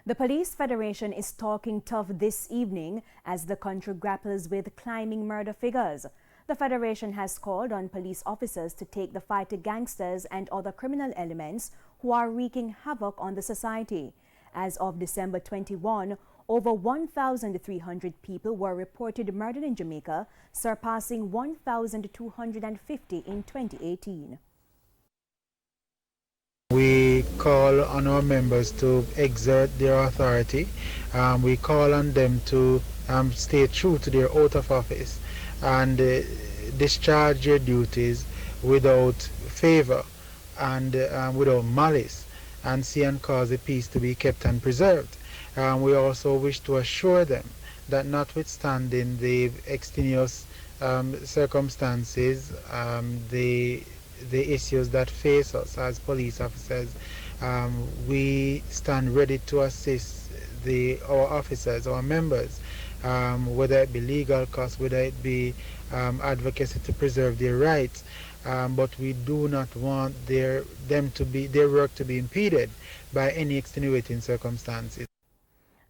The Police Federation is talking tough this evening as the country grapples with climbing murder figures. The Federation has called on police officers to take the fight to gangsters and other criminal elements who are wreaking havoc on the society. As of December 21, over 1,300 people were reported murdered in Jamaica, surpassing 1,250 in 2018. We call on our members to exert their authority. We call on them to stay true to their oath of office and discharge their duties without favor and without malice, and see and cause the peace to be kept and preserved. We also wish to assure them that notwithstanding the extenuous circumstances, the issues that face us as police officers, we stand ready to assist our officers, our members, whether it be legal costs, whether it be advocacy to preserve their rights, but we do not want their work to be impeded by any extenuating circumstances.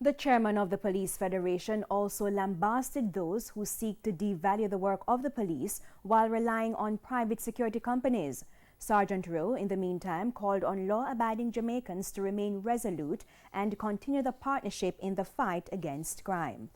The chairman of the Police Federation also lambasted those who seek to devalue the work of the police while relying on private security companies. Sergeant Rowe, in the meantime, called on law-abiding Jamaicans to remain resolute and continue the partnership in the fight against crime.